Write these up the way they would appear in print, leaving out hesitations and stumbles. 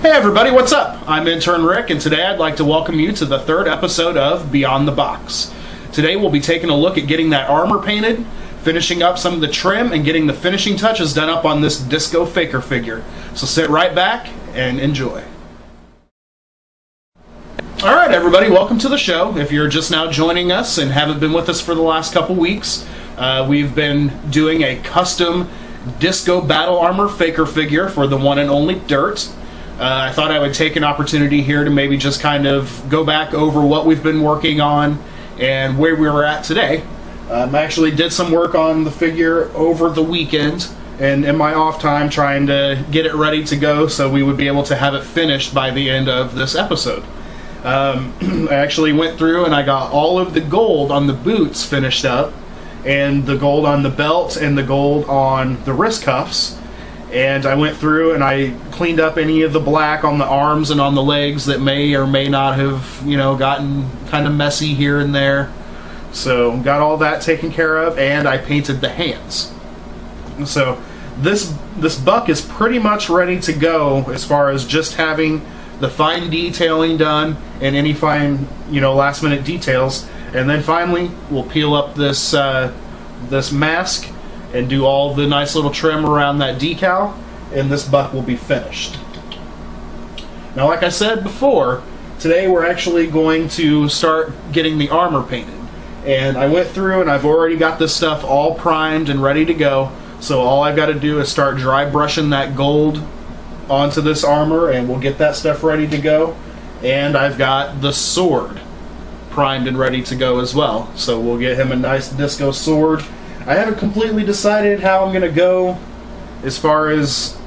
Hey everybody, what's up? I'm Intern Rick, and today I'd like to welcome you to the third episode of Beyond the Box. Today we'll be taking a look at getting that armor painted, finishing up some of the trim, and getting the finishing touches done up on this Disco Faker figure. So sit right back and enjoy. Alright everybody, welcome to the show. If you're just now joining us and haven't been with us for the last couple weeks, we've been doing a custom Disco Battle Armor Faker figure for the one and only Dirt. I thought I would take an opportunity here to maybe just kind of go back over what we've been working on and where we were at today. I actually did some work on the figure over the weekend and in my off time trying to get it ready to go so we would be able to have it finished by the end of this episode. I actually went through and I got all of the gold on the boots finished up, and the gold on the belt and the gold on the wrist cuffs. And I went through and I cleaned up any of the black on the arms and on the legs that may or may not have, gotten kind of messy here and there. So got all that taken care of, and I painted the hands. So this buck is pretty much ready to go as far as just having the fine detailing done and any fine, last minute details. And then finally we'll peel up this this mask and do all the nice little trim around that decal, and this buck will be finished. Now, like I said before, today we're actually going to start getting the armor painted. And I went through and I've already got this stuff all primed and ready to go, so all I've got to do is start dry brushing that gold onto this armor and we'll get that stuff ready to go. And I've got the sword primed and ready to go as well, so we'll get him a nice disco sword. I haven't completely decided how I'm going to go as far as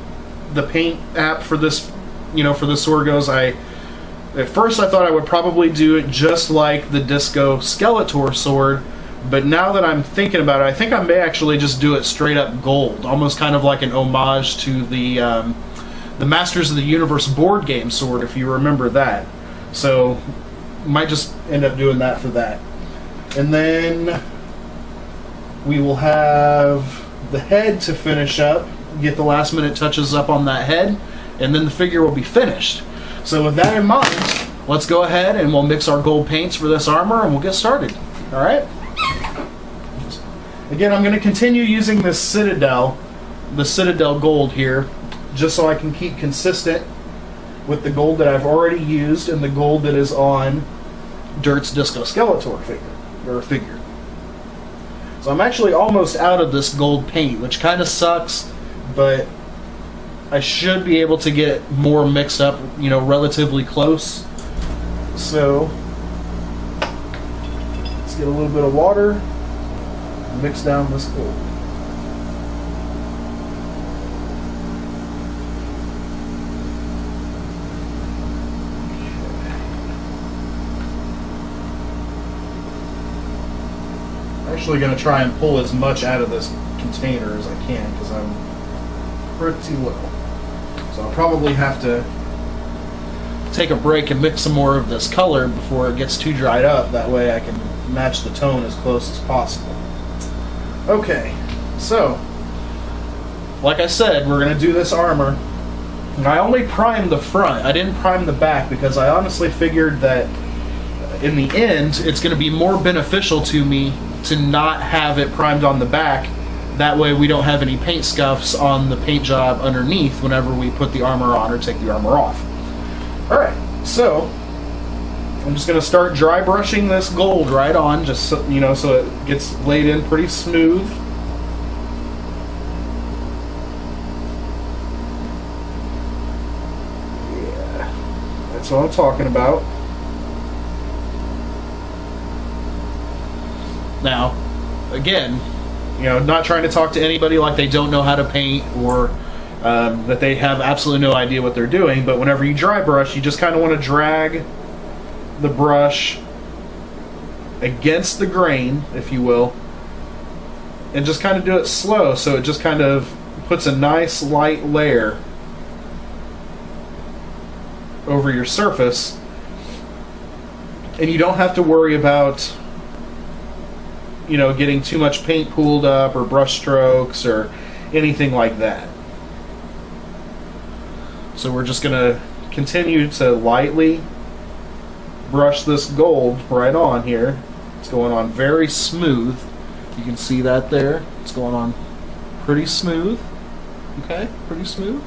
the paint app for this, for the sword goes. At first I thought I would probably do it just like the Disco Skeletor sword, but now that I'm thinking about it, I think I may actually just do it straight up gold, almost kind of like an homage to the Masters of the Universe board game sword, if you remember that. So might just end up doing that for that. And then we will have the head to finish up, get the last minute touches up on that head, and then the figure will be finished. So with that in mind, let's go ahead and we'll mix our gold paints for this armor and we'll get started. Alright? Again, I'm going to continue using this Citadel gold here, just so I can keep consistent with the gold that I've already used and the gold that is on Dirt's Disco Skeletor figure. So I'm actually almost out of this gold paint, which kind of sucks, but I should be able to get more mixed up, relatively close. So let's get a little bit of water and mix down this gold. I'm actually going to try and pull as much out of this container as I can because I'm pretty low. So I'll probably have to take a break and mix some more of this color before it gets too dried up. That way I can match the tone as close as possible. Okay, so like I said, we're going to do this armor. And I only primed the front. I didn't prime the back because I honestly figured that in the end it's going to be more beneficial to me to not have it primed on the back. That way we don't have any paint scuffs on the paint job underneath whenever we put the armor on or take the armor off. Alright, so I'm just going to start dry brushing this gold right on, just so, so it gets laid in pretty smooth. Yeah, that's what I'm talking about. Now, again, not trying to talk to anybody like they don't know how to paint or that they have absolutely no idea what they're doing, but whenever you dry brush, you just kind of want to drag the brush against the grain, if you will, and just kind of do it slow so it just kind of puts a nice light layer over your surface, and you don't have to worry about getting too much paint pooled up or brush strokes or anything like that. So we're just going to continue to lightly brush this gold right on here. It's going on very smooth. You can see that there. It's going on pretty smooth. Okay, pretty smooth.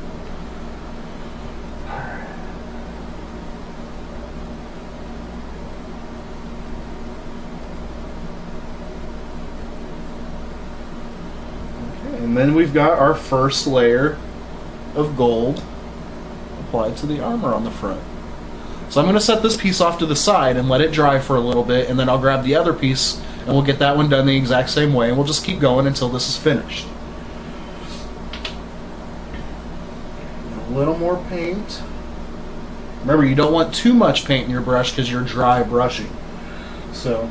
And then we've got our first layer of gold applied to the armor on the front. So I'm going to set this piece off to the side and let it dry for a little bit, and then I'll grab the other piece and we'll get that one done the exact same way, and we'll just keep going until this is finished. A little more paint. Remember, you don't want too much paint in your brush because you're dry brushing. So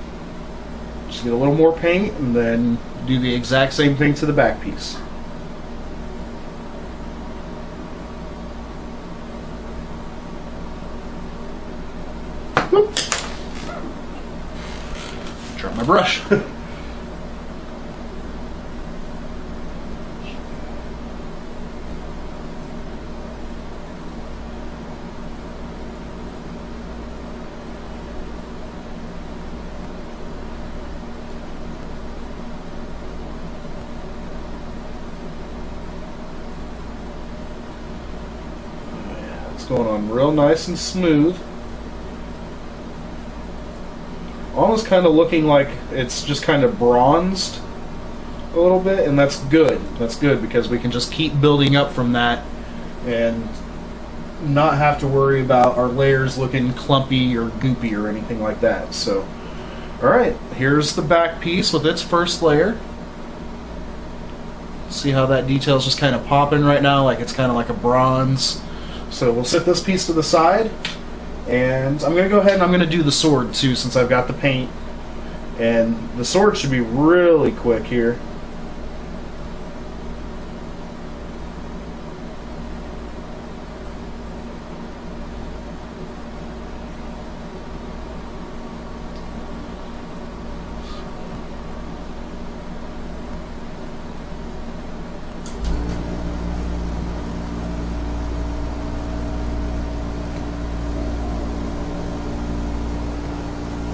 just get a little more paint and then do the exact same thing to the back piece. Whoop. Drop my brush. Going on real nice and smooth. Almost kind of looking like it's just kind of bronzed a little bit, and that's good. That's good because we can just keep building up from that and not have to worry about our layers looking clumpy or goopy or anything like that. So, alright, here's the back piece with its first layer. See how that detail's just kind of popping right now, like it's kind of like a bronze. So we'll set this piece to the side, and I'm going to go ahead and I'm going to do the sword too, since I've got the paint. And the sword should be really quick here.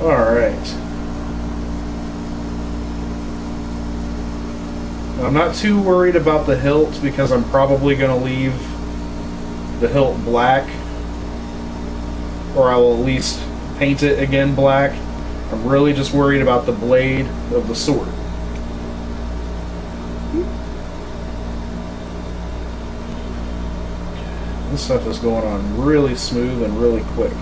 Alright. I'm not too worried about the hilt because I'm probably going to leave the hilt black, or I will at least paint it again black. I'm really just worried about the blade of the sword. This stuff is going on really smooth and really quick.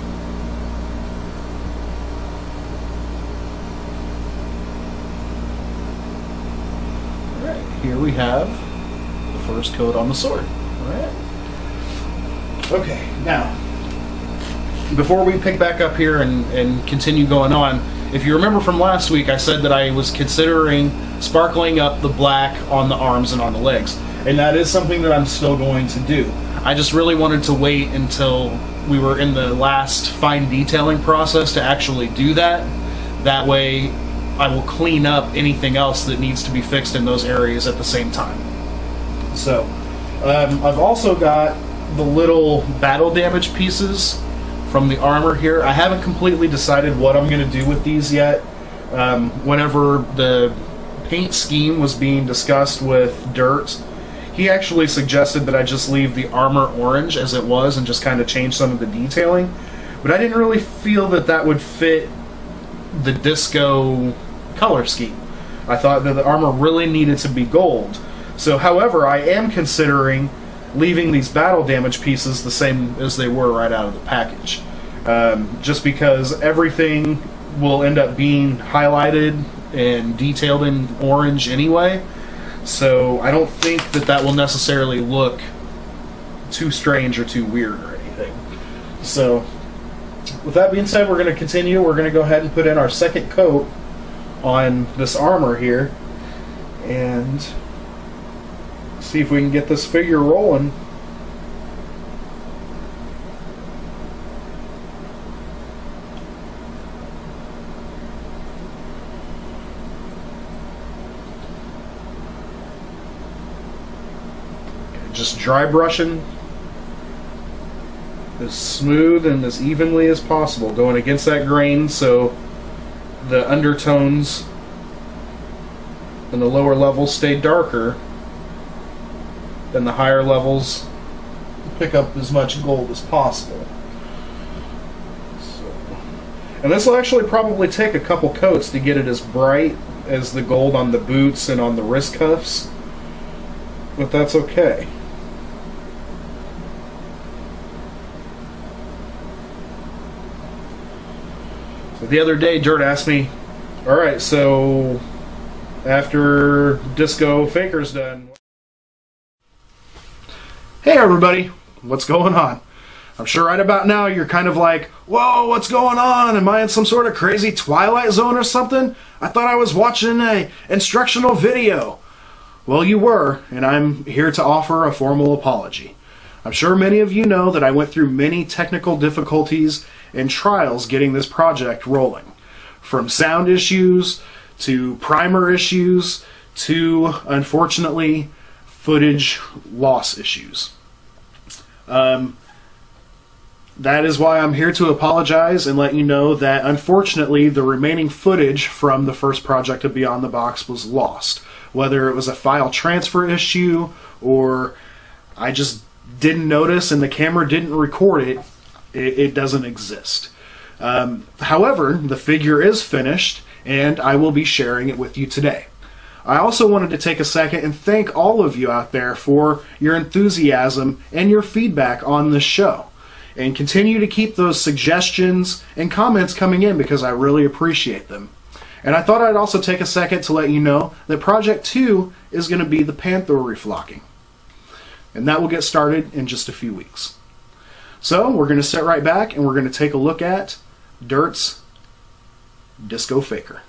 Here we have the first coat on the sword. Alright. Okay, now, before we pick back up here and continue going on, if you remember from last week, I said that I was considering sparkling up the black on the arms and on the legs. And that is something that I'm still going to do. I just really wanted to wait until we were in the last fine detailing process to actually do that. That way, I will clean up anything else that needs to be fixed in those areas at the same time. So, I've also got the little battle damage pieces from the armor here. I haven't completely decided what I'm going to do with these yet. Whenever the paint scheme was being discussed with Dirt, he actually suggested that I just leave the armor orange as it was and just kind of change some of the detailing. But I didn't really feel that that would fit the disco color scheme. I thought that the armor really needed to be gold. So, however, I am considering leaving these battle damage pieces the same as they were right out of the package. Just because everything will end up being highlighted and detailed in orange anyway. So I don't think that that will necessarily look too strange or too weird or anything. So, with that being said, we're going to continue. We're going to go ahead and put in our second coat on this armor here and see if we can get this figure rolling. Just dry brushing as smooth and as evenly as possible, going against that grain so the undertones and the lower levels stay darker than the higher levels pick up as much gold as possible. And this will actually probably take a couple coats to get it as bright as the gold on the boots and on the wrist cuffs, but that's okay. So the other day, Dirt asked me, alright, so after Disco Faker's done... Hey everybody, what's going on? I'm sure right about now you're kind of like, whoa, what's going on? Am I in some sort of crazy Twilight Zone or something? I thought I was watching an instructional video. Well, you were, and I'm here to offer a formal apology. I'm sure many of you know that I went through many technical difficulties and trials getting this project rolling. From sound issues, to primer issues, to, unfortunately, footage loss issues. That is why I'm here to apologize and let you know that, unfortunately, the remaining footage from the first project of Beyond the Box was lost. Whether it was a file transfer issue or I just didn't notice and the camera didn't record it, it doesn't exist. However, the figure is finished and I will be sharing it with you today. I also wanted to take a second and thank all of you out there for your enthusiasm and your feedback on this show. And continue to keep those suggestions and comments coming in because I really appreciate them. And I thought I'd also take a second to let you know that Project 2 is going to be the Panther reflocking. And that will get started in just a few weeks. So we're going to sit right back and we're going to take a look at Dirt's Disco Faker.